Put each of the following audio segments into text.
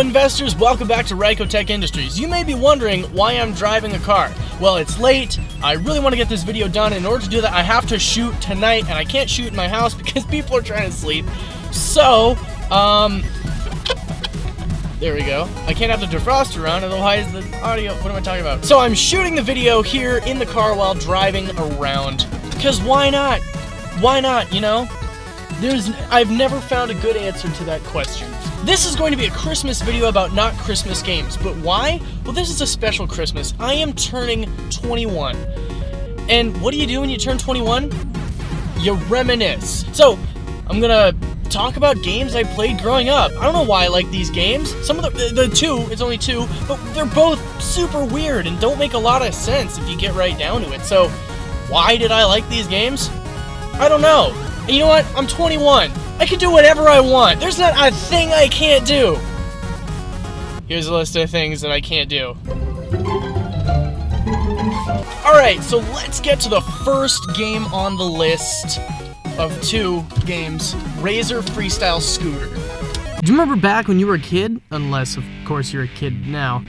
investors, welcome back to Rychotech Industries. You may be wondering why I'm driving a car. Well, it's late. I really want to get this video done. In order to do that, I have to shoot tonight, and I can't shoot in my house because people are trying to sleep. So, there we go. I can't have the defroster on, otherwise the audio, what am I talking about? So I'm shooting the video here in the car while driving around. Because why not? Why not, you know? I've never found a good answer to that question. This is going to be a Christmas video about not Christmas games, but why? Well, this is a special Christmas. I am turning 21. And what do you do when you turn 21? You reminisce. So, I'm gonna talk about games I played growing up. I don't know why I like these games. Some of the two, it's only two, but they're both super weird and don't make a lot of sense if you get right down to it. So, why did I like these games? I don't know. And you know what? I'm 21. I can do whatever I want. There's not a thing I can't do. Here's a list of things that I can't do. Alright, so let's get to the first game on the list of two games, Razor Freestyle Scooter. Do you remember back when you were a kid? Unless, of course, you're a kid now.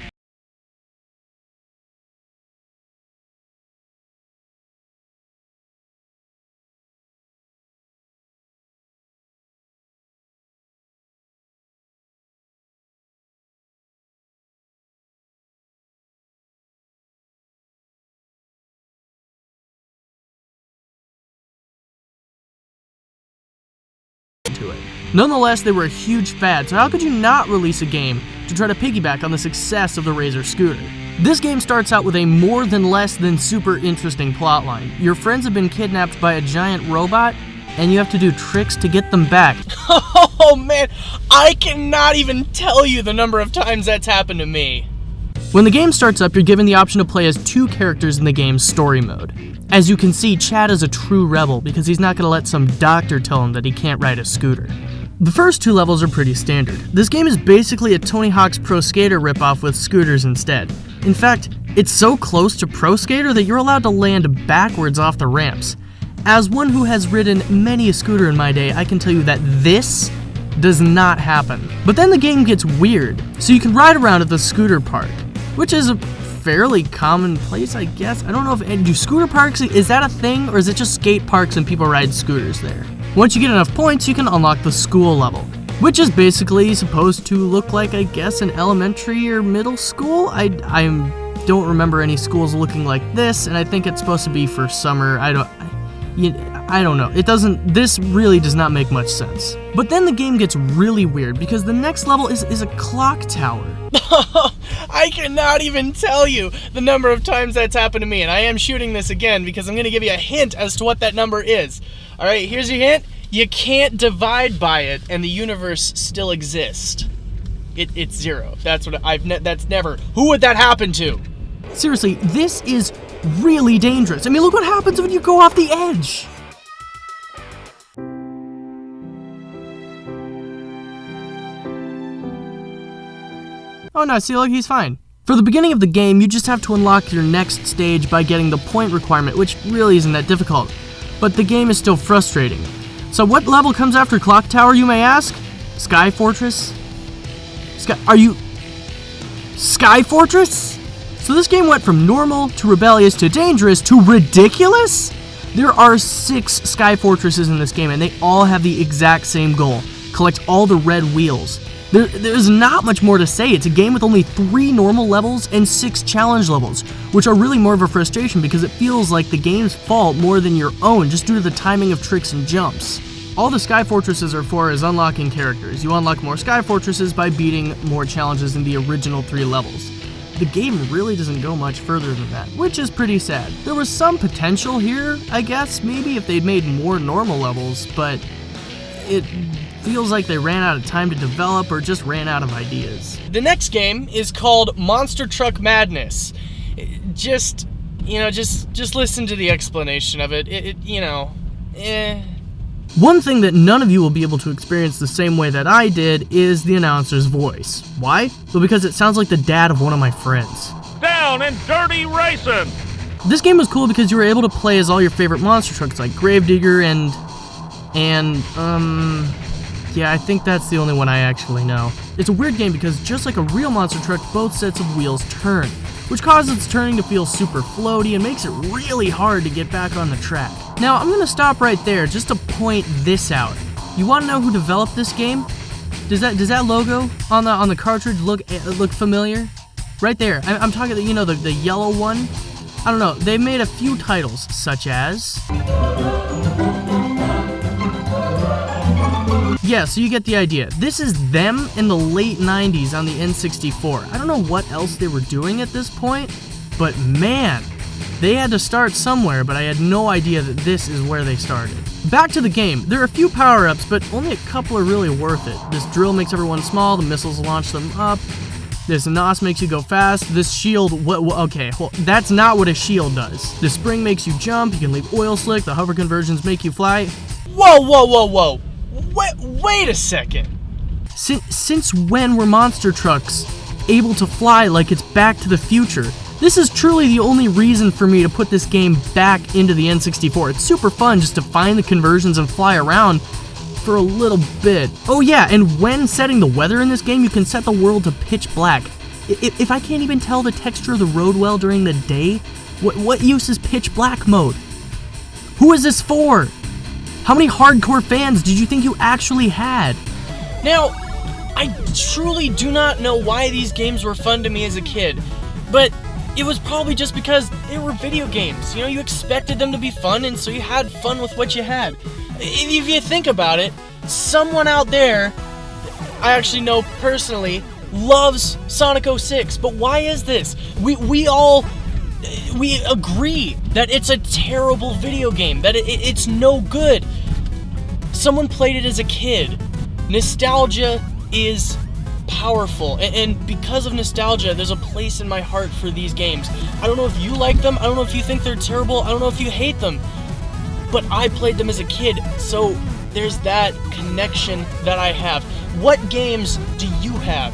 To it. Nonetheless, they were a huge fad, so how could you not release a game to try to piggyback on the success of the Razor Scooter? This game starts out with a more than less than super interesting plotline. Your friends have been kidnapped by a giant robot, and you have to do tricks to get them back. Oh man, I cannot even tell you the number of times that's happened to me. When the game starts up, you're given the option to play as two characters in the game's story mode. As you can see, Chad is a true rebel because he's not going to let some doctor tell him that he can't ride a scooter. The first two levels are pretty standard. This game is basically a Tony Hawk's Pro Skater ripoff with scooters instead. In fact, it's so close to Pro Skater that you're allowed to land backwards off the ramps. As one who has ridden many a scooter in my day, I can tell you that this does not happen. But then the game gets weird, so you can ride around at the scooter park, which is a fairly common place, I guess. I don't know if, do scooter parks, is that a thing, or is it just skate parks and people ride scooters there? Once you get enough points, you can unlock the school level, which is basically supposed to look like, I guess, an elementary or middle school. I don't remember any schools looking like this, and I think it's supposed to be for summer. I don't know. This really does not make much sense. But then the game gets really weird because the next level is a clock tower. I cannot even tell you the number of times that's happened to me, and I am shooting this again because I'm going to give you a hint as to what that number is. Alright, here's your hint. You can't divide by it, and the universe still exists. It's zero. That's what that's never. Who would that happen to? Seriously, this is really dangerous. I mean, look what happens when you go off the edge. Oh no, see, look, he's fine. For the beginning of the game, you just have to unlock your next stage by getting the point requirement, which really isn't that difficult. But the game is still frustrating. So what level comes after Clock Tower, you may ask? Sky Fortress? Sky Fortress? So this game went from normal to rebellious to dangerous to ridiculous? There are 6 Sky Fortresses in this game, and they all have the exact same goal. Collect all the red wheels. There's not much more to say. It's a game with only 3 normal levels and 6 challenge levels, which are really more of a frustration because it feels like the game's fault more than your own just due to the timing of tricks and jumps. All the Sky Fortresses are for is unlocking characters. You unlock more Sky Fortresses by beating more challenges in the original 3 levels. The game really doesn't go much further than that, which is pretty sad. There was some potential here, I guess, maybe if they'd made more normal levels, but it feels like they ran out of time to develop or just ran out of ideas. The next game is called Monster Truck Madness. Just listen to the explanation of it. One thing that none of you will be able to experience the same way that I did is the announcer's voice. Why? Well, because it sounds like the dad of one of my friends. Down and dirty racing! This game was cool because you were able to play as all your favorite monster trucks like Gravedigger and Yeah, I think that's the only one I actually know. It's a weird game because just like a real monster truck, both sets of wheels turn, which causes its turning to feel super floaty and makes it really hard to get back on the track. Now, I'm gonna stop right there just to point this out. You wanna know who developed this game? Does that logo on the cartridge look familiar? Right there. I'm talking, you know, the yellow one. I don't know. They've made a few titles, such as. Yeah, so you get the idea. This is them in the late 90s on the N64. I don't know what else they were doing at this point, but man, they had to start somewhere, but I had no idea that this is where they started. Back to the game. There are a few power-ups, but only a couple are really worth it. This drill makes everyone small, the missiles launch them up. This NOS makes you go fast. This shield, okay, well, that's not what a shield does. The spring makes you jump, you can leave oil slick, the hover conversions make you fly. Whoa. Wait a second. Since when were monster trucks able to fly like it's Back to the Future? This is truly the only reason for me to put this game back into the N64. It's super fun just to find the conversions and fly around for a little bit. Oh yeah, and when setting the weather in this game, you can set the world to pitch black. If I can't even tell the texture of the road well during the day, what use is pitch black mode? Who is this for? How many hardcore fans did you think you actually had? Now, I truly do not know why these games were fun to me as a kid, but it was probably just because they were video games. You know, you expected them to be fun, and so you had fun with what you had. If you think about it, someone out there, I actually know personally, loves Sonic 06, but why is this? We agree that it's a terrible video game, that it's no good. Someone played it as a kid. Nostalgia is powerful, and because of nostalgia, there's a place in my heart for these games. I don't know if you like them, I don't know if you think they're terrible, I don't know if you hate them, but I played them as a kid, so there's that connection that I have. What games do you have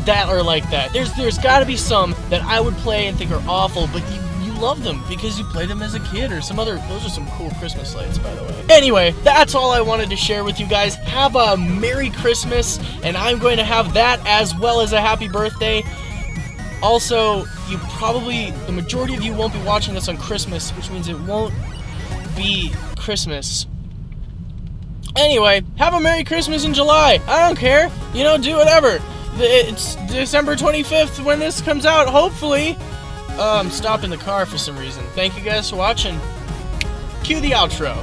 that are like that? There's gotta be some that I would play and think are awful, but you love them because you played them as a kid, or some other. Those are some cool Christmas lights, by the way. Anyway, that's all I wanted to share with you guys. Have a Merry Christmas, and I'm going to have that as well as a Happy Birthday. Also, the majority of you won't be watching this on Christmas, which means it won't be Christmas. Anyway, have a Merry Christmas in July. I don't care. You know, do whatever. It's December 25th when this comes out, hopefully. I'm stopped in the car for some reason. Thank you guys for watching. Cue the outro.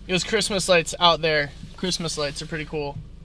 It was Christmas lights out there. Christmas lights are pretty cool.